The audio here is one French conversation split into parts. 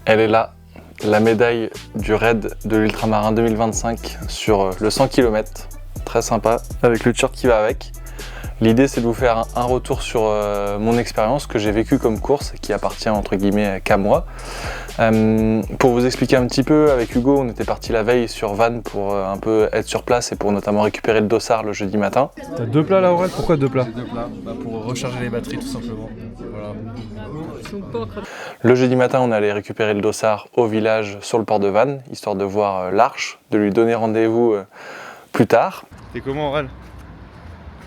Elle est là, la médaille du raid de l'Ultramarin 2025 sur le 100 km. Très sympa, avec le t-shirt qui va avec. L'idée, c'est de vous faire un retour sur mon expérience que j'ai vécue comme course, qui appartient entre guillemets qu'à moi. Pour vous expliquer un petit peu, avec Hugo, on était parti la veille sur Vannes pour un peu être sur place et pour notamment récupérer le dossard le jeudi matin. T'as 2 plats là, Aurel? Pourquoi 2 plats? 2 plats, pour recharger les batteries tout simplement. Voilà. Le jeudi matin, on allait récupérer le dossard au village sur le port de Vannes, histoire de voir l'Arche, de lui donner rendez-vous plus tard. T'es comment, Aurel?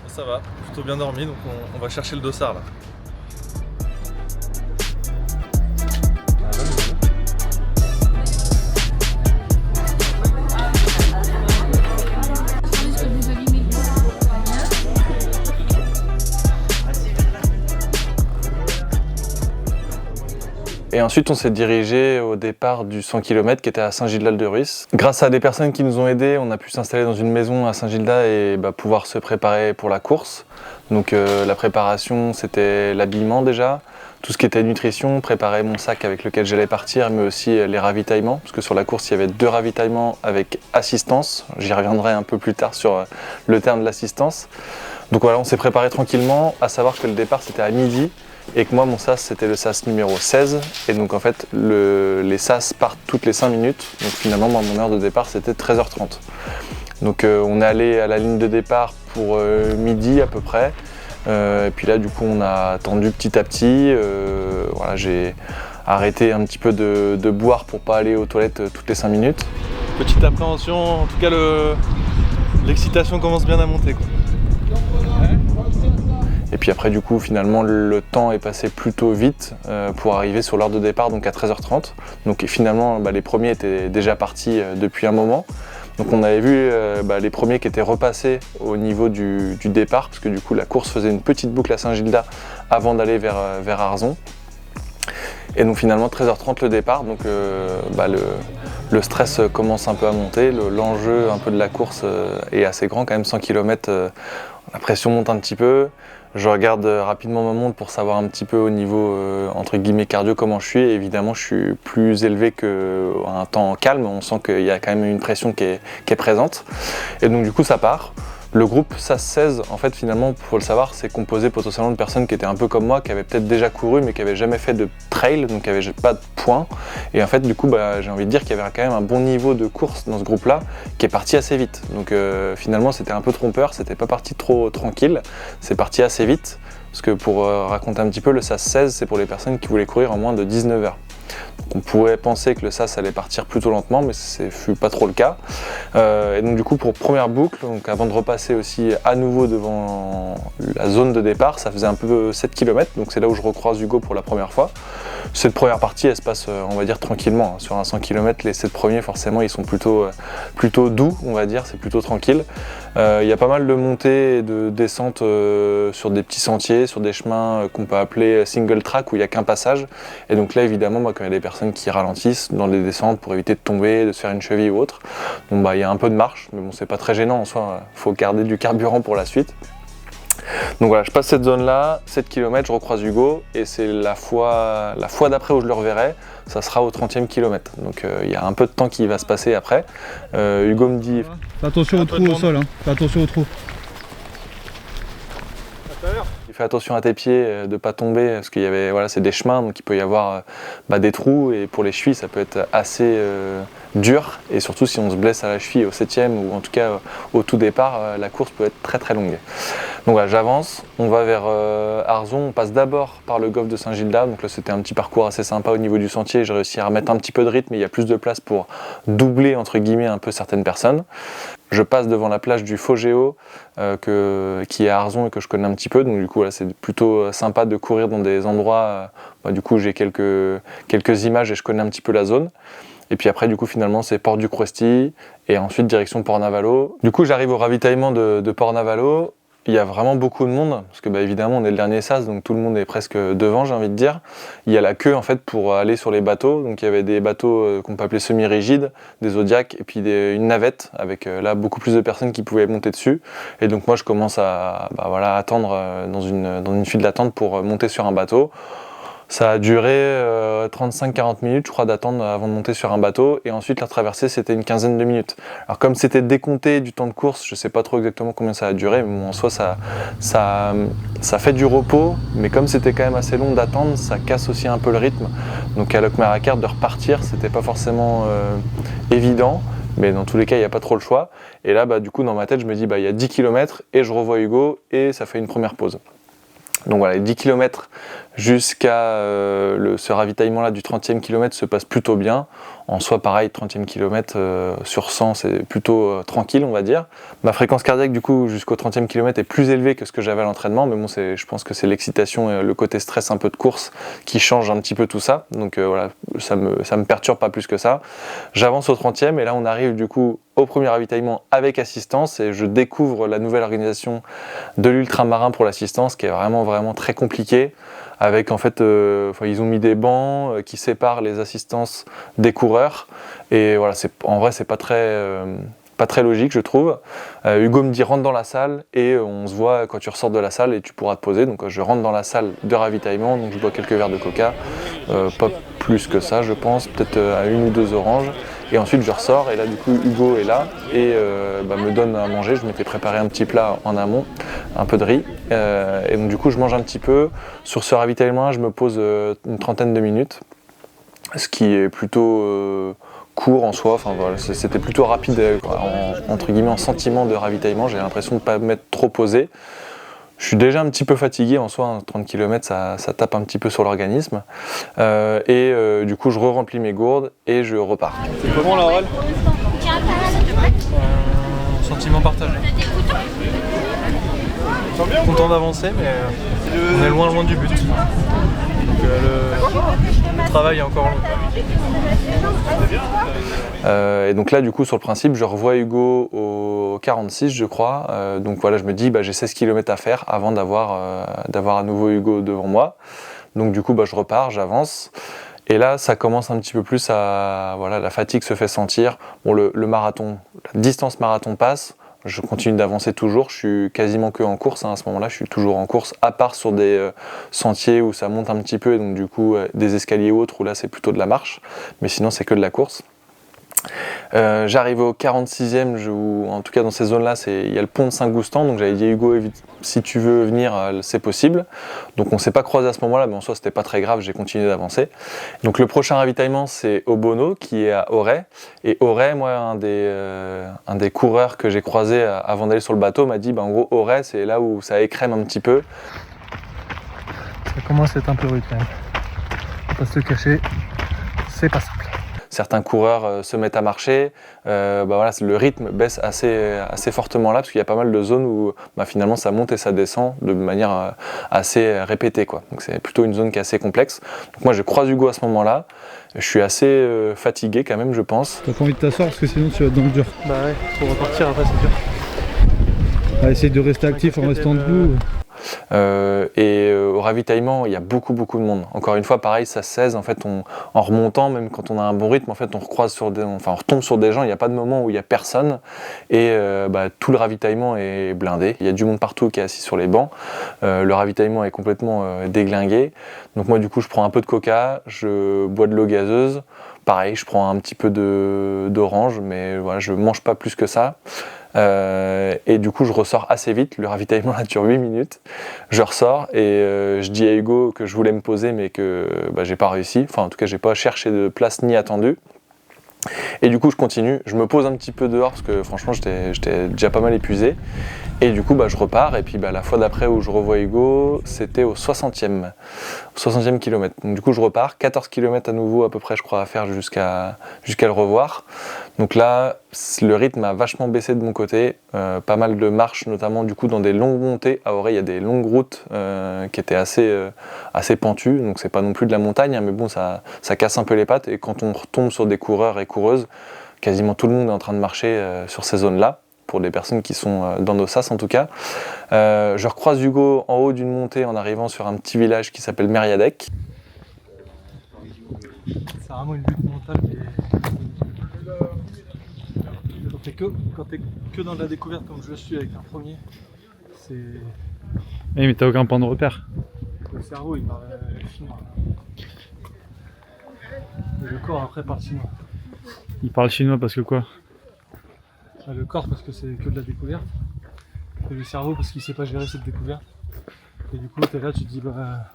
Ça va, plutôt bien dormi, donc on va chercher le dossard là. Et ensuite, on s'est dirigé au départ du 100 km qui était à Saint-Gildas-de-Ruisse. Grâce à des personnes qui nous ont aidés, on a pu s'installer dans une maison à Saint-Gildas et pouvoir se préparer pour la course. Donc la préparation, c'était l'habillement déjà, tout ce qui était nutrition, préparer mon sac avec lequel j'allais partir, mais aussi les ravitaillements, parce que sur la course, il y avait 2 ravitaillements avec assistance. J'y reviendrai un peu plus tard sur le terme de l'assistance. Donc voilà, on s'est préparé tranquillement, à savoir que le départ, c'était à midi. Et que moi, mon sas, c'était le sas numéro 16. Et donc, en fait, les sas partent toutes les 5 minutes. Donc, finalement, moi, mon heure de départ, c'était 13h30. Donc, on est allé à la ligne de départ pour midi à peu près. Et puis là, du coup, on a attendu petit à petit. Voilà, j'ai arrêté un petit peu de boire pour pas aller aux toilettes toutes les 5 minutes. Petite appréhension, en tout cas l'excitation commence bien à monter, quoi. Et puis après, du coup, finalement, le temps est passé plutôt vite pour arriver sur l'heure de départ, donc à 13h30. Donc finalement, les premiers étaient déjà partis depuis un moment. Donc on avait vu les premiers qui étaient repassés au niveau du départ, parce que du coup, la course faisait une petite boucle à Saint-Gildas avant d'aller vers Arzon. Et donc finalement, 13h30 le départ, donc le stress commence un peu à monter. L'enjeu un peu de la course est assez grand, quand même 100 km, la pression monte un petit peu. Je regarde rapidement ma montre pour savoir un petit peu au niveau entre guillemets cardio comment je suis. Et évidemment, je suis plus élevé qu'un temps calme. On sent qu'il y a quand même une pression qui est présente. Et donc du coup, ça part. Le groupe SAS 16, en fait, finalement, pour le savoir, c'est composé potentiellement de personnes qui étaient un peu comme moi, qui avaient peut-être déjà couru, mais qui n'avaient jamais fait de trail, donc qui n'avaient pas de points. Et en fait, du coup, j'ai envie de dire qu'il y avait quand même un bon niveau de course dans ce groupe-là, qui est parti assez vite. Donc finalement, c'était un peu trompeur, c'était pas parti trop tranquille, c'est parti assez vite. Parce que pour raconter un petit peu, le SAS 16, c'est pour les personnes qui voulaient courir en moins de 19 heures. Donc on pourrait penser que le SAS allait partir plutôt lentement, mais ce fut pas trop le cas. Et donc du coup, pour première boucle, donc avant de repasser aussi à nouveau devant la zone de départ, ça faisait un peu 7 km, donc c'est là où je recroise Hugo pour la première fois. Cette première partie, elle se passe, on va dire, tranquillement. Sur un 100 km, les 7 premiers, forcément, ils sont plutôt doux, on va dire, c'est plutôt tranquille. Il y a pas mal de montées et de descentes sur des petits sentiers, sur des chemins qu'on peut appeler single track, où il n'y a qu'un passage. Et donc là, évidemment, quand il y a des personnes qui ralentissent dans les descentes pour éviter de tomber, de se faire une cheville ou autre, bon, il y a un peu de marche, mais bon, c'est pas très gênant en soi, il faut garder du carburant pour la suite. Donc voilà, je passe cette zone-là, 7 km, je recroise Hugo, et c'est la fois d'après où je le reverrai, ça sera au 30e kilomètre. Donc il y a un peu de temps qui va se passer après. Hugo me dit... Fais attention au trou au sol, hein. Fais attention au trou. Fais attention à tes pieds, de ne pas tomber, parce qu'il y avait, voilà, c'est des chemins, donc il peut y avoir des trous, et pour les chevilles, ça peut être assez dur, et surtout si on se blesse à la cheville au 7e, ou en tout cas au tout départ, la course peut être très très longue. Donc voilà, j'avance, on va vers Arzon, on passe d'abord par le golfe de Saint-Gildas, donc là c'était un petit parcours assez sympa au niveau du sentier, j'ai réussi à remettre un petit peu de rythme, mais il y a plus de place pour doubler entre guillemets un peu certaines personnes. Je passe devant la plage du Fogéo, qui est à Arzon et que je connais un petit peu, donc du coup là, c'est plutôt sympa de courir dans des endroits, du coup j'ai quelques images et je connais un petit peu la zone. Et puis après, du coup, finalement, c'est Port du Crouesty et ensuite direction Port-Navalo. Du coup, j'arrive au ravitaillement de Port-Navalo. Il y a vraiment beaucoup de monde, parce que évidemment on est le dernier sas, donc tout le monde est presque devant, j'ai envie de dire. Il y a la queue en fait pour aller sur les bateaux, donc il y avait des bateaux qu'on peut appeler semi-rigides, des Zodiac, et puis une navette avec là beaucoup plus de personnes qui pouvaient monter dessus. Et donc moi je commence à attendre dans une file d'attente pour monter sur un bateau. Ça a duré 35-40 minutes, je crois, d'attendre avant de monter sur un bateau. Et ensuite, la traversée, c'était une quinzaine de minutes. Alors, comme c'était décompté du temps de course, je sais pas trop exactement combien ça a duré. Mais bon, en soi, ça fait du repos. Mais comme c'était quand même assez long d'attendre, ça casse aussi un peu le rythme. Donc, à Locmarakert, de repartir, c'était pas forcément évident. Mais dans tous les cas, il n'y a pas trop le choix. Et là, du coup, dans ma tête, je me dis, il y a 10 km et je revois Hugo et ça fait une première pause. Donc voilà, les 10 km jusqu'à ce ravitaillement-là du 30e kilomètre se passe plutôt bien. En soi, pareil, 30e kilomètre sur 100, c'est plutôt tranquille, on va dire. Ma fréquence cardiaque, du coup, jusqu'au 30e kilomètre est plus élevée que ce que j'avais à l'entraînement. Mais bon, je pense que c'est l'excitation et le côté stress un peu de course qui change un petit peu tout ça. Donc voilà, ça me perturbe pas plus que ça. J'avance au 30e et là, on arrive du coup au premier ravitaillement avec assistance et je découvre la nouvelle organisation de l'ultramarin pour l'assistance qui est vraiment très compliquée. Avec en fait, ils ont mis des bancs qui séparent les assistances des coureurs et voilà, en vrai c'est pas très logique je trouve. Hugo me dit rentre dans la salle et on se voit quand tu ressors de la salle et tu pourras te poser. Donc je rentre dans la salle de ravitaillement, donc je bois quelques verres de coca, pas plus que ça je pense, peut-être à 1 ou 2 oranges. Et ensuite je ressors et là du coup Hugo est là et me donne à manger. Je m'étais préparé un petit plat en amont, un peu de riz. Et donc du coup je mange un petit peu. Sur ce ravitaillement je me pose une trentaine de minutes, ce qui est plutôt court en soi. Enfin voilà, c'était plutôt rapide entre guillemets en sentiment de ravitaillement. J'ai l'impression de ne pas m'être trop posé. Je suis déjà un petit peu fatigué en soi, 30 km ça tape un petit peu sur l'organisme. Du coup je re-remplis mes gourdes et je repars. C'est comment la râle? Sentiment partagé. Content d'avancer mais on est loin du but. Donc, le travail est encore long. Et donc là du coup sur le principe je revois Hugo au 46 je crois, donc voilà je me dis j'ai 16 km à faire avant d'avoir à nouveau Hugo devant moi. Donc du coup je repars, j'avance et là ça commence un petit peu plus à la fatigue se fait sentir. Bon le marathon, la distance marathon passe. Je continue d'avancer toujours, je suis quasiment que en course, à ce moment-là je suis toujours en course, à part sur des sentiers où ça monte un petit peu, et donc du coup des escaliers ou autres où là c'est plutôt de la marche, mais sinon c'est que de la course. J'arrive au 46e, en tout cas dans ces zones-là, il y a le pont de Saint-Goustan, donc j'avais dit Hugo, si tu veux venir, c'est possible. Donc on ne s'est pas croisé à ce moment-là, mais en soi c'était pas très grave, j'ai continué d'avancer. Donc le prochain ravitaillement c'est Obono, qui est à Auray. Et Auray, moi, un des coureurs que j'ai croisé avant d'aller sur le bateau m'a dit, en gros Auray c'est là où ça écrème un petit peu. Ça commence à être un peu rude quand même. Faut pas se le cacher, c'est pas simple. Certains coureurs se mettent à marcher, le rythme baisse assez fortement là parce qu'il y a pas mal de zones où finalement ça monte et ça descend de manière assez répétée quoi. Donc c'est plutôt une zone qui est assez complexe. Donc moi je croise Hugo à ce moment-là, je suis assez fatigué quand même je pense. T'as pas envie de t'asseoir parce que sinon tu vas être dans le dur. Bah ouais, pour repartir après c'est dur. Essaye de rester actif en restant debout. Au ravitaillement il y a beaucoup de monde. Encore une fois pareil ça cesse en fait, en remontant même quand on a un bon rythme en fait on retombe sur des gens, il n'y a pas de moment où il n'y a personne et tout le ravitaillement est blindé, il y a du monde partout qui est assis sur les bancs, le ravitaillement est complètement déglingué. Donc moi du coup je prends un peu de coca, je bois de l'eau gazeuse, pareil je prends un petit peu d'orange mais voilà je mange pas plus que ça. Et du coup je ressors assez vite, le ravitaillement là dure 8 minutes, je ressors et je dis à Hugo que je voulais me poser mais que j'ai pas réussi, enfin en tout cas j'ai pas cherché de place ni attendu. Et du coup je continue, je me pose un petit peu dehors parce que franchement j'étais déjà pas mal épuisé. Et du coup je repars et puis la fois d'après où je revois Hugo c'était au 60e kilomètre. Donc du coup je repars, 14 km à nouveau à peu près je crois à faire jusqu'à le revoir. Donc là le rythme a vachement baissé de mon côté, pas mal de marches notamment du coup dans des longues montées. À Auray il y a des longues routes qui étaient assez pentues, donc c'est pas non plus de la montagne mais bon ça casse un peu les pattes et quand on retombe sur des coureurs et coureuses, quasiment tout le monde est en train de marcher sur ces zones-là. Pour des personnes qui sont dans nos sas en tout cas. Je recroise Hugo en haut d'une montée en arrivant sur un petit village qui s'appelle Mériadec. C'est vraiment une lutte mentale quand t'es que dans la découverte comme je le suis avec un premier, c'est... Oui mais t'as aucun point de repère. Le cerveau il paraît finir. Et le corps après parle chinois. Il parle chinois parce que quoi? Le corps parce que c'est que de la découverte. Et le cerveau parce qu'il sait pas gérer cette découverte. Et du coup t'es là, tu te dis bah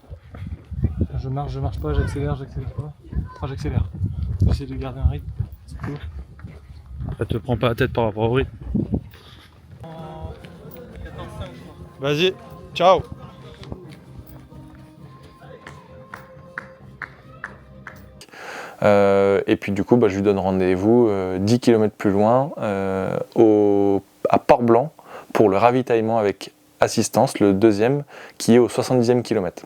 je marche pas, j'accélère pas. Enfin j'accélère. J'essaie de garder un rythme. C'est cool. Ça te prend pas la tête par rapport au rythme. Vas-y, ciao. Et puis du coup, je lui donne rendez-vous 10 km plus loin à Port-Blanc pour le ravitaillement avec assistance, le deuxième, qui est au 70e kilomètre.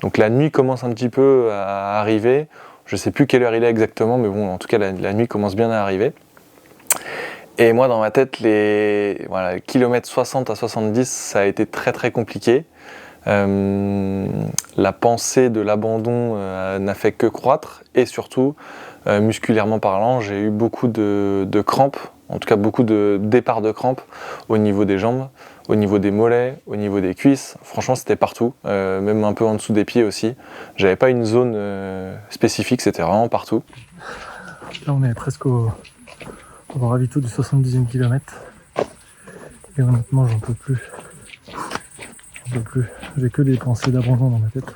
Donc la nuit commence un petit peu à arriver. Je ne sais plus quelle heure il est exactement, mais bon, en tout cas, la nuit commence bien à arriver. Et moi, dans ma tête, les kilomètres 60 à 70, ça a été très très compliqué. La pensée de l'abandon n'a fait que croître et surtout, musculairement parlant, j'ai eu beaucoup de crampes, en tout cas beaucoup de départs de crampes au niveau des jambes, au niveau des mollets, au niveau des cuisses. Franchement, c'était partout, même un peu en dessous des pieds aussi. J'avais pas une zone spécifique, c'était vraiment partout. Là, on est presque au ravito du 70e kilomètre. Et honnêtement, j'en peux plus. J'ai que des pensées d'abandon dans ma tête.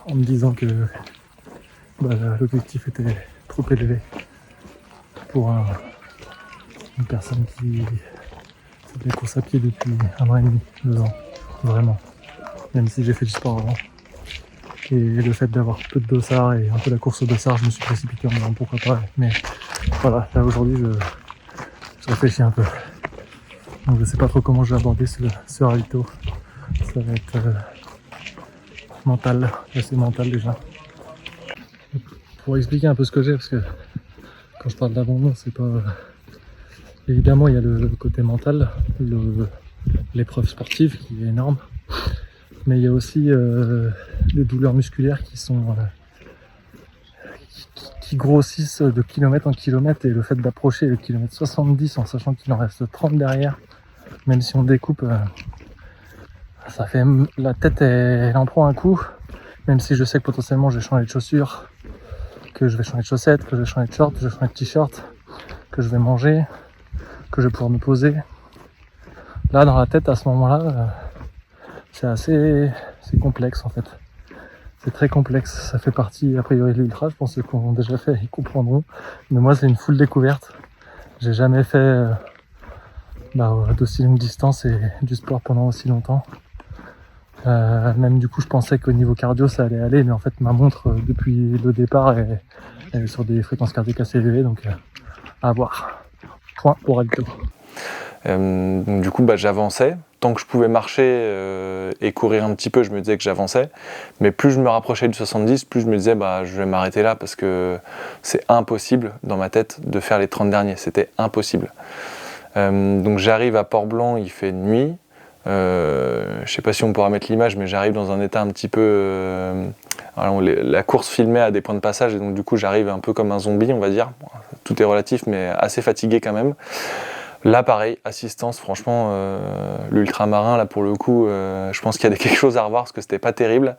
En me disant que l'objectif était trop élevé pour une personne qui fait des courses à pied depuis 1 an et demi, 2 ans. Vraiment. Même si j'ai fait du sport avant. Et le fait d'avoir peu de dossard et un peu la course au dossard, je me suis précipité en me disant pourquoi pas. Mais voilà, là aujourd'hui, je réfléchis un peu. Donc je sais pas trop comment je vais aborder ce ravito. Ça va être mental, assez mental déjà. Pour expliquer un peu ce que j'ai, parce que quand je parle d'abandon, c'est pas... Évidemment, il y a le côté mental, l'épreuve sportive qui est énorme, mais il y a aussi les douleurs musculaires qui grossissent de kilomètre en kilomètre, et le fait d'approcher le kilomètre 70 en sachant qu'il en reste 30 derrière, même si on découpe, ça fait la tête, elle en prend un coup, même si je sais que potentiellement je vais changer de chaussures, que je vais changer de chaussettes, que je vais changer de short, que je vais changer de t-shirt, que je vais manger, que je vais pouvoir me poser. Là, dans la tête, à ce moment-là, c'est complexe en fait. C'est très complexe. Ça fait partie, a priori, de l'ultra. Je pense que ceux qui ont déjà fait, ils comprendront. Mais moi, c'est une full découverte. J'ai jamais fait d'aussi longue distance et du sport pendant aussi longtemps. Même du coup, je pensais qu'au niveau cardio, ça allait aller. Mais en fait, ma montre, depuis le départ, elle est sur des fréquences cardiaques assez élevées. Donc, à voir. Point au ravito. Donc du coup, j'avançais. Tant que je pouvais marcher et courir un petit peu, je me disais que j'avançais. Mais plus je me rapprochais du 70, plus je me disais je vais m'arrêter là parce que c'est impossible dans ma tête de faire les 30 derniers. C'était impossible. Donc j'arrive à Port-Blanc, il fait nuit. Je sais pas si on pourra mettre l'image, mais j'arrive dans un état un petit peu... la course filmée à des points de passage, et donc du coup j'arrive un peu comme un zombie, on va dire. Tout est relatif, mais assez fatigué quand même. Là pareil, assistance, franchement, l'ultramarin, là pour le coup, je pense qu'il y a quelque chose à revoir parce que c'était pas terrible.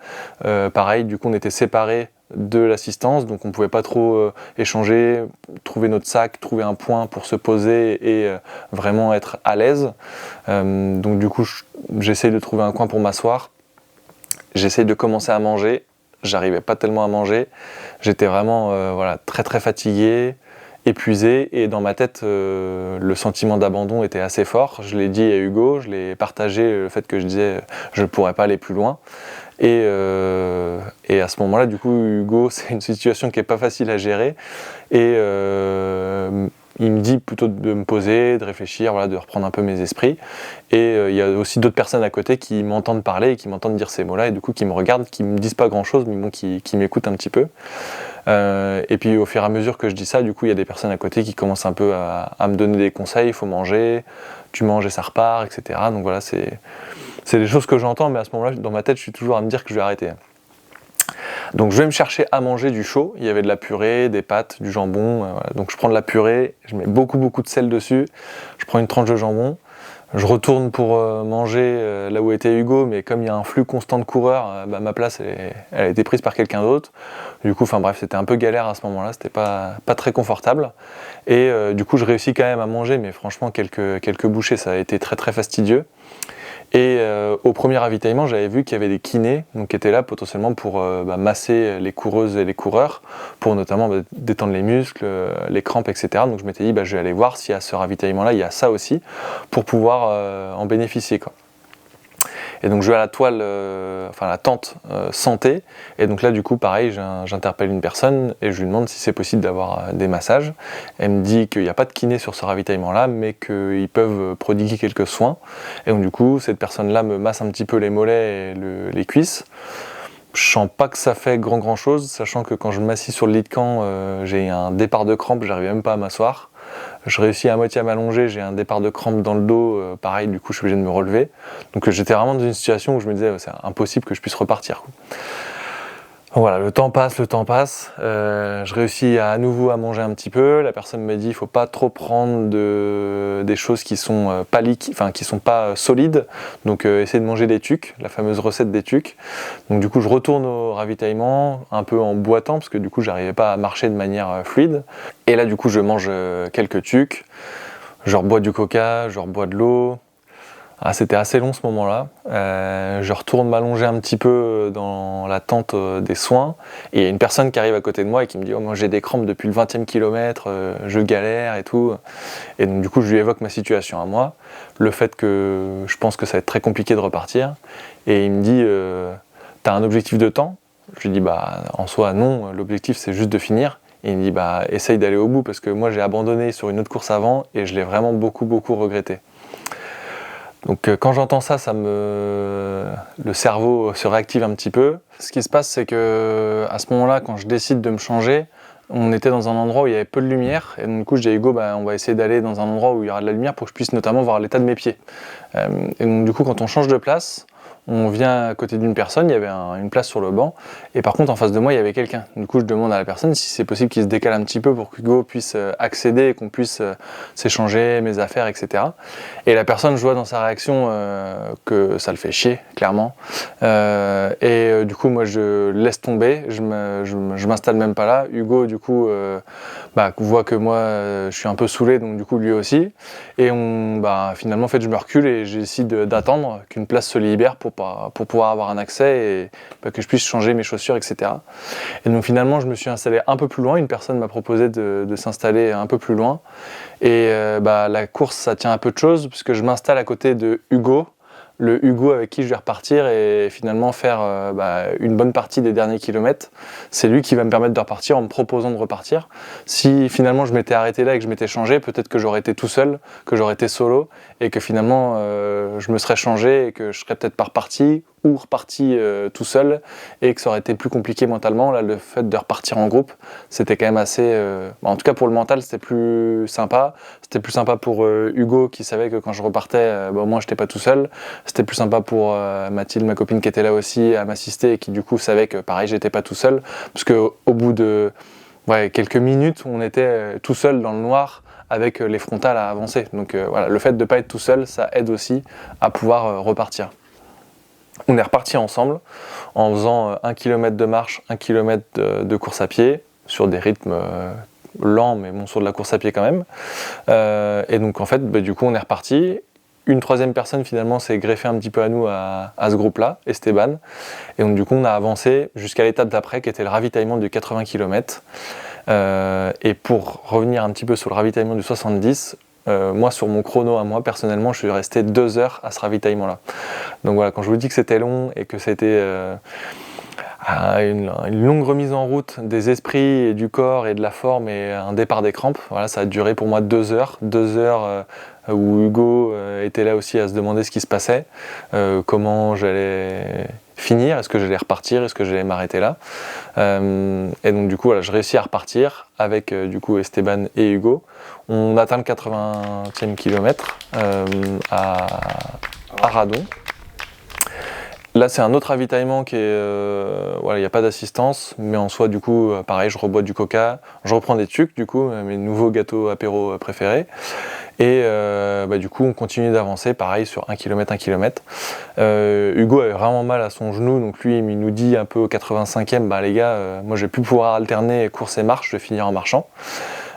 Pareil, du coup on était séparés de l'assistance, donc on pouvait pas trop échanger, trouver notre sac, trouver un point pour se poser et vraiment être à l'aise. Donc du coup j'essaye de trouver un coin pour m'asseoir, j'essaye de commencer à manger, j'arrivais pas tellement à manger, j'étais vraiment très très fatigué, épuisé, et dans ma tête le sentiment d'abandon était assez fort. Je l'ai dit à Hugo, je l'ai partagé, le fait que je disais je pourrais pas aller plus loin, et à ce moment là du coup Hugo, c'est une situation qui est pas facile à gérer, et il me dit plutôt de me poser, de réfléchir, de reprendre un peu mes esprits, et il y a aussi d'autres personnes à côté qui m'entendent parler et qui m'entendent dire ces mots là, et du coup qui me regardent, qui me disent pas grand chose, mais bon, qui m'écoutent un petit peu. Et puis au fur et à mesure que je dis ça, du coup il y a des personnes à côté qui commencent un peu à me donner des conseils. Il faut manger, tu manges et ça repart, etc. Donc voilà, c'est des choses que j'entends, mais à ce moment-là, dans ma tête, je suis toujours à me dire que je vais arrêter. Donc je vais me chercher à manger du chaud. Il y avait de la purée, des pâtes, du jambon. Donc je prends de la purée, je mets beaucoup de sel dessus. Je prends une tranche de jambon. Je retourne pour manger là où était Hugo, mais comme il y a un flux constant de coureurs, ma place elle a été prise par quelqu'un d'autre. Du coup, enfin bref, c'était un peu galère à ce moment-là, c'était pas très confortable. Et du coup, je réussis quand même à manger, mais franchement, quelques bouchées, ça a été très très fastidieux. Et au premier ravitaillement, j'avais vu qu'il y avait des kinés donc, qui étaient là potentiellement pour masser les coureuses et les coureurs, pour notamment détendre les muscles, les crampes, etc. Donc je m'étais dit, je vais aller voir si à ce ravitaillement-là, il y a ça aussi, pour pouvoir en bénéficier, quoi. Et donc je vais à la toile, la tente santé, et donc là du coup pareil, j'interpelle une personne et je lui demande si c'est possible d'avoir des massages. Elle me dit qu'il n'y a pas de kiné sur ce ravitaillement là, mais qu'ils peuvent prodiguer quelques soins. Et donc du coup cette personne là me masse un petit peu les mollets et les cuisses. Je sens pas que ça fait grand chose, sachant que quand je m'assis sur le lit de camp, j'ai un départ de crampes, j'arrive même pas à m'asseoir. Je réussis à moitié à m'allonger, j'ai un départ de crampes dans le dos, pareil, du coup je suis obligé de me relever. Donc j'étais vraiment dans une situation où je me disais c'est impossible que je puisse repartir, quoi. Voilà, le temps passe, je réussis à nouveau à manger un petit peu. La personne me dit il faut pas trop prendre des choses qui sont pas qui sont pas solides. Donc essayer de manger des tucs, la fameuse recette des tucs. Donc du coup je retourne au ravitaillement, un peu en boitant parce que du coup j'arrivais pas à marcher de manière fluide. Et là du coup je mange quelques tucs, je rebois du coca, je rebois de l'eau. C'était assez long ce moment-là. Je retourne m'allonger un petit peu dans la tente des soins et il y a une personne qui arrive à côté de moi et qui me dit moi j'ai des crampes depuis le 20e kilomètre, je galère et tout. Et donc du coup je lui évoque ma situation à moi, le fait que je pense que ça va être très compliqué de repartir, et il me dit t'as un objectif de temps? Je lui dis en soi non, l'objectif c'est juste de finir. Et il me dit essaye d'aller au bout parce que moi j'ai abandonné sur une autre course avant et je l'ai vraiment beaucoup regretté. Donc quand j'entends ça, le cerveau se réactive un petit peu. Ce qui se passe, c'est que à ce moment-là, quand je décide de me changer, on était dans un endroit où il y avait peu de lumière, et donc du coup je dis à Hugo, on va essayer d'aller dans un endroit où il y aura de la lumière pour que je puisse notamment voir l'état de mes pieds. Et donc du coup quand on change de place, on vient à côté d'une personne, il y avait une place sur le banc, et par contre en face de moi il y avait quelqu'un. Du coup je demande à la personne si c'est possible qu'il se décale un petit peu pour qu'Hugo puisse accéder et qu'on puisse s'échanger mes affaires, etc. Et la personne, je vois dans sa réaction que ça le fait chier, clairement. Du coup moi je laisse tomber, je m'installe même pas là. Hugo du coup voit que moi je suis un peu saoulé, donc du coup lui aussi. Et finalement en fait je me recule et je décide d'attendre qu'une place se libère pour pouvoir avoir un accès et que je puisse changer mes chaussures, etc. Et donc finalement je me suis installé un peu plus loin, une personne m'a proposé de s'installer un peu plus loin. Et la course ça tient à peu de choses puisque je m'installe à côté de Hugo, le Hugo avec qui je vais repartir et finalement faire une bonne partie des derniers kilomètres. C'est lui qui va me permettre de repartir en me proposant de repartir. Si finalement je m'étais arrêté là et que je m'étais changé, peut-être que j'aurais été tout seul, que j'aurais été solo et que finalement je me serais changé et que je serais peut-être pas reparti ou reparti tout seul et que ça aurait été plus compliqué mentalement. Là, le fait de repartir en groupe, c'était quand même assez... en tout cas pour le mental, c'était plus sympa. C'était plus sympa pour Hugo qui savait que quand je repartais, au moins j'étais pas tout seul. C'était plus sympa pour Mathilde, ma copine qui était là aussi à m'assister et qui du coup savait que pareil j'étais pas tout seul. Parce qu'au bout de quelques minutes, on était tout seul dans le noir avec les frontales à avancer. Donc le fait de pas être tout seul, ça aide aussi à pouvoir repartir. On est reparti ensemble en faisant 1 km de marche, 1 km de course à pied sur des rythmes lents mais sur de la course à pied quand même. Et donc en fait du coup on est reparti. Une troisième personne finalement s'est greffée un petit peu à nous à ce groupe-là, Esteban. Et donc du coup on a avancé jusqu'à l'étape d'après qui était le ravitaillement du 80 km. Et pour revenir un petit peu sur le ravitaillement du 70, moi sur mon chrono à moi personnellement je suis resté 2 heures à ce ravitaillement là. Donc voilà, quand je vous dis que c'était long et que c'était une longue remise en route des esprits et du corps et de la forme et un départ des crampes, voilà, ça a duré pour moi 2 heures. 2 heures où Hugo était là aussi à se demander ce qui se passait, comment j'allais finir, est-ce que j'allais repartir, est-ce que j'allais m'arrêter là. Et donc du coup voilà, je réussis à repartir avec du coup Esteban et Hugo. On atteint le 80e kilomètre à Radon. Là, c'est un autre ravitaillement qui est... voilà, il n'y a pas d'assistance, mais en soi, du coup, pareil, je rebois du coca, je reprends des tucs, du coup, mes nouveaux gâteaux apéro préférés. Et du coup, on continue d'avancer, pareil, sur 1 km, 1 km. Hugo avait vraiment mal à son genou, donc lui, il nous dit un peu au 85e, les gars, moi, je vais plus pouvoir alterner course et marche, je vais finir en marchant.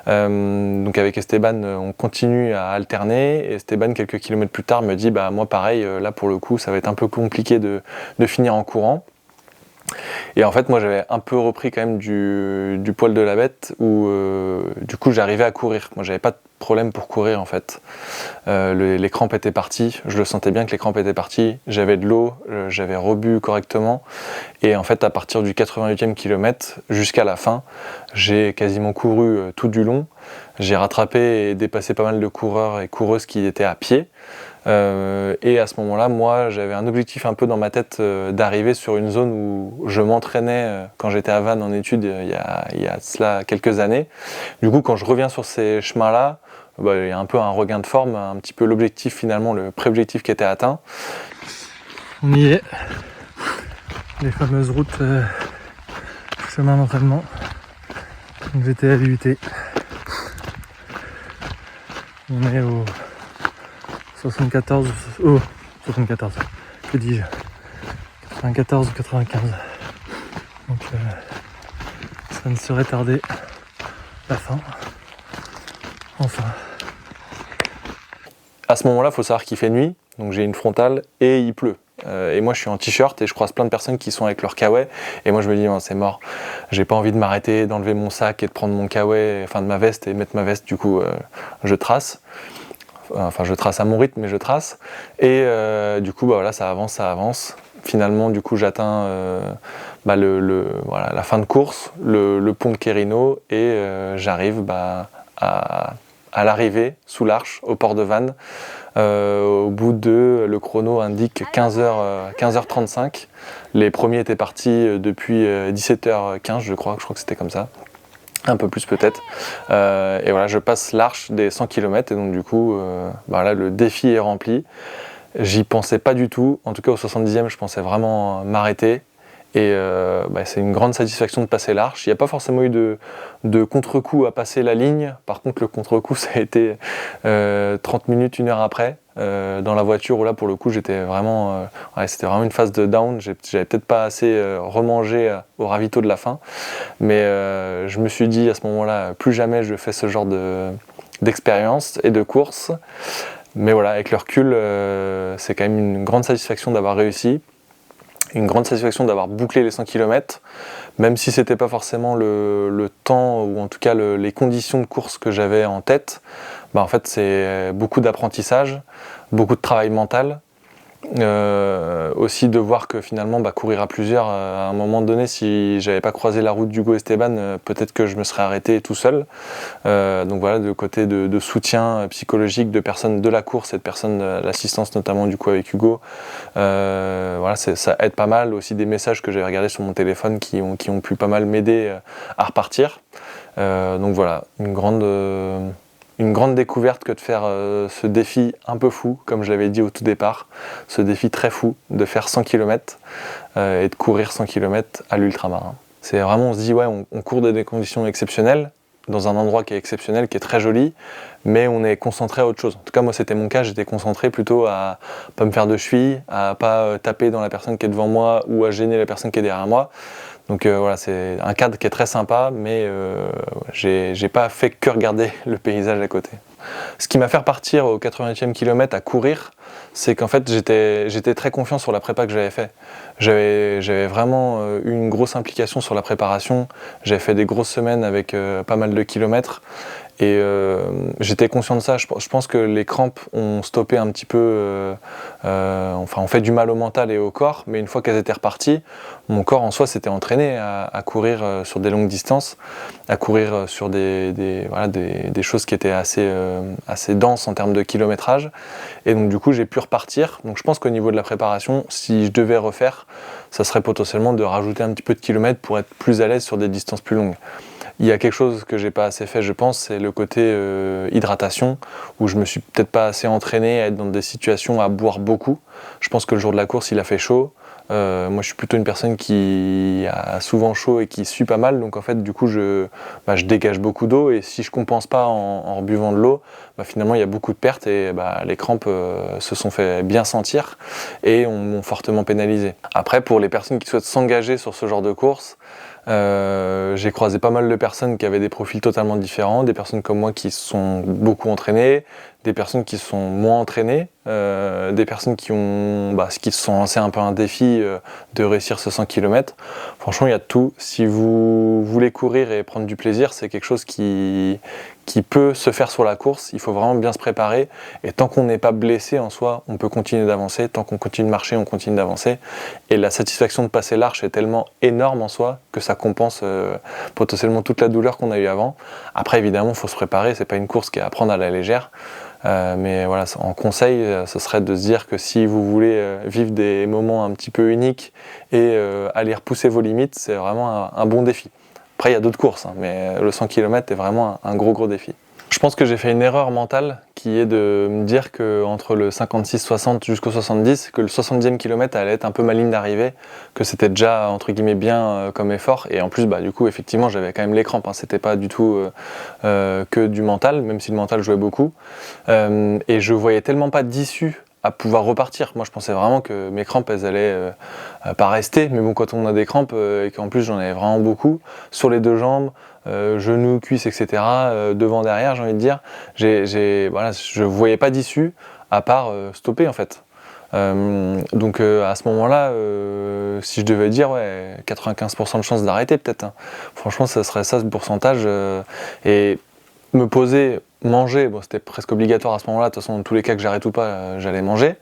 Donc avec Esteban, on continue à alterner, et Esteban, quelques kilomètres plus tard, me dit moi pareil, là pour le coup ça va être un peu compliqué de finir en courant. Et en fait moi j'avais un peu repris quand même du poil de la bête, où du coup j'arrivais à courir. Moi j'avais pas de problème pour courir en fait. Les crampes étaient parties, je le sentais bien que les crampes étaient parties, j'avais de l'eau, j'avais rebu correctement, et en fait à partir du 88e kilomètre jusqu'à la fin, j'ai quasiment couru tout du long. J'ai rattrapé et dépassé pas mal de coureurs et coureuses qui étaient à pied. Et à ce moment-là, moi, j'avais un objectif un peu dans ma tête d'arriver sur une zone où je m'entraînais quand j'étais à Vannes en études il y a cela quelques années. Du coup, quand je reviens sur ces chemins-là, il y a un peu un regain de forme, un petit peu l'objectif finalement, le pré-objectif qui était atteint. On y est, les fameuses routes chemin d'entraînement. Donc j'étais à l'UT. On est au 74, que dis-je, 94 ou 95. Donc ça ne serait tardé, la fin, enfin. À ce moment-là, il faut savoir qu'il fait nuit, donc j'ai une frontale et il pleut. Et moi je suis en t-shirt et je croise plein de personnes qui sont avec leur kawaii, et moi je me dis c'est mort, j'ai pas envie de m'arrêter, d'enlever mon sac et de prendre mon kawaii, enfin de ma veste et mettre ma veste, du coup je trace. Enfin je trace à mon rythme, mais je trace. Et du coup voilà, ça avance. Finalement du coup j'atteins la fin de course, le pont de Quérino, et j'arrive à l'arrivée sous l'Arche au port de Vannes. Au bout de, le chrono indique 15h35. Les premiers étaient partis depuis 17h15, je crois que c'était comme ça. Un peu plus peut-être. Et voilà, je passe l'Arche des 100 km, et donc du coup, là, le défi est rempli. J'y pensais pas du tout. En tout cas, au 70e, je pensais vraiment m'arrêter. Et c'est une grande satisfaction de passer l'Arche. Il n'y a pas forcément eu de contre-coup à passer la ligne. Par contre, le contre-coup, ça a été 30 minutes, 1 heure après, dans la voiture, où là, pour le coup, j'étais vraiment... c'était vraiment une phase de down. J'avais peut-être pas assez remangé au ravito de la fin. Mais je me suis dit à ce moment-là, plus jamais je fais ce genre d'expérience et de course. Mais voilà, avec le recul, c'est quand même une grande satisfaction d'avoir réussi. Une grande satisfaction d'avoir bouclé les 100 km, même si c'était pas forcément le temps, ou en tout cas les conditions de course que j'avais en tête. En fait c'est beaucoup d'apprentissage, beaucoup de travail mental, aussi de voir que finalement courir à plusieurs, à un moment donné, si j'avais pas croisé la route d'Hugo Esteban, peut-être que je me serais arrêté tout seul. Donc voilà, de côté de soutien psychologique de personnes de la course et de personnes de l'assistance, notamment du coup avec Hugo, ça aide pas mal. Aussi des messages que j'avais regardés sur mon téléphone qui ont pu pas mal m'aider à repartir. Donc voilà, une grande découverte que de faire ce défi un peu fou, comme je l'avais dit au tout départ, ce défi très fou de faire 100 km et de courir 100 km à l'ultramarin. C'est vraiment, on se dit on court dans des conditions exceptionnelles, dans un endroit qui est exceptionnel, qui est très joli, mais on est concentré à autre chose. En tout cas moi c'était mon cas, j'étais concentré plutôt à pas me faire de cheville, à pas taper dans la personne qui est devant moi ou à gêner la personne qui est derrière moi. Donc c'est un cadre qui est très sympa, mais j'ai pas fait que regarder le paysage à côté. Ce qui m'a fait repartir au 80e kilomètre à courir, c'est qu'en fait j'étais très confiant sur la prépa que j'avais fait. J'avais vraiment eu une grosse implication sur la préparation. J'avais fait des grosses semaines avec pas mal de kilomètres. Et j'étais conscient de ça. Je pense que les crampes ont stoppé un petit peu, on fait du mal au mental et au corps, mais une fois qu'elles étaient reparties, mon corps en soi s'était entraîné à courir sur des longues distances, à courir sur des choses qui étaient assez denses en termes de kilométrage. Et donc du coup j'ai pu repartir. Donc je pense qu'au niveau de la préparation, si je devais refaire, ça serait potentiellement de rajouter un petit peu de kilomètres pour être plus à l'aise sur des distances plus longues. Il y a quelque chose que j'ai pas assez fait, je pense, c'est le côté hydratation, où je me suis peut-être pas assez entraîné à être dans des situations à boire beaucoup. Je pense que le jour de la course, il a fait chaud. Moi je suis plutôt une personne qui a souvent chaud et qui sue pas mal, donc en fait du coup je dégage beaucoup d'eau, et si je compense pas en buvant de l'eau, finalement il y a beaucoup de pertes, et les crampes se sont fait bien sentir et m'ont fortement pénalisé. Après, pour les personnes qui souhaitent s'engager sur ce genre de course, j'ai croisé pas mal de personnes qui avaient des profils totalement différents, des personnes comme moi qui se sont beaucoup entraînées, des personnes qui sont moins entraînées, des personnes qui se sont lancées un peu un défi de réussir ce 100 km. Franchement, il y a de tout. Si vous voulez courir et prendre du plaisir, c'est quelque chose qui peut se faire sur la course. Il faut vraiment bien se préparer, et tant qu'on n'est pas blessé en soi, on peut continuer d'avancer. Tant qu'on continue de marcher, on continue d'avancer, et la satisfaction de passer l'arche est tellement énorme en soi que ça compense potentiellement toute la douleur qu'on a eue avant. Après, évidemment, il faut se préparer, c'est pas une course qui est à prendre à la légère. Mais voilà, en conseil, ce serait de se dire que si vous voulez vivre des moments un petit peu uniques et aller repousser vos limites, c'est vraiment un bon défi. Après, il y a d'autres courses, mais le 100 km est vraiment un gros défi. Je pense que j'ai fait une erreur mentale qui est de me dire qu'entre le 56-60 jusqu'au 70, que le 70e kilomètre allait être un peu ma ligne d'arrivée, que c'était déjà entre guillemets bien comme effort, et en plus du coup effectivement j'avais quand même les crampes, c'était pas du tout que du mental, même si le mental jouait beaucoup, et je voyais tellement pas d'issue à pouvoir repartir. Moi je pensais vraiment que mes crampes elles allaient pas rester, mais bon, quand on a des crampes et qu'en plus j'en avais vraiment beaucoup sur les deux jambes, genoux, cuisses, etc., devant, derrière, j'ai envie de dire, je voyais pas d'issue à part stopper en fait. Donc à ce moment-là, si je devais dire 95% de chances d'arrêter peut-être, hein. Franchement ça serait ça ce pourcentage, et me poser, manger, c'était presque obligatoire à ce moment-là, de toute façon dans tous les cas que j'arrête ou pas, j'allais manger.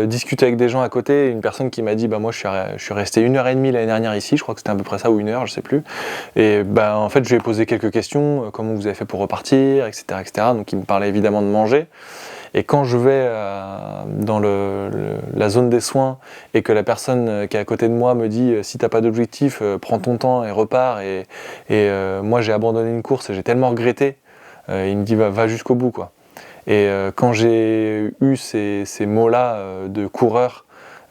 Discuter avec des gens à côté, une personne qui m'a dit moi je suis resté 1h30 l'année dernière ici, je crois que c'était à peu près ça, ou 1 heure, je sais plus, et en fait je lui ai posé quelques questions, comment vous avez fait pour repartir, etc., etc. Donc il me parlait évidemment de manger. Et quand je vais dans la zone des soins et que la personne qui est à côté de moi me dit si t'as pas d'objectif, prends ton temps et repars, et moi j'ai abandonné une course et j'ai tellement regretté, il me dit va jusqu'au bout quoi. Et quand j'ai eu ces mots-là de coureurs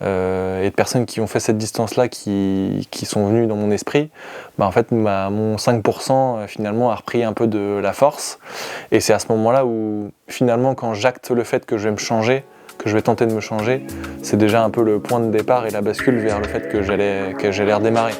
et de personnes qui ont fait cette distance-là, qui sont venues dans mon esprit, en fait mon 5% finalement a repris un peu de la force, et c'est à ce moment-là où finalement quand j'acte le fait que je vais me changer, que je vais tenter de me changer, c'est déjà un peu le point de départ et la bascule vers le fait que j'allais redémarrer.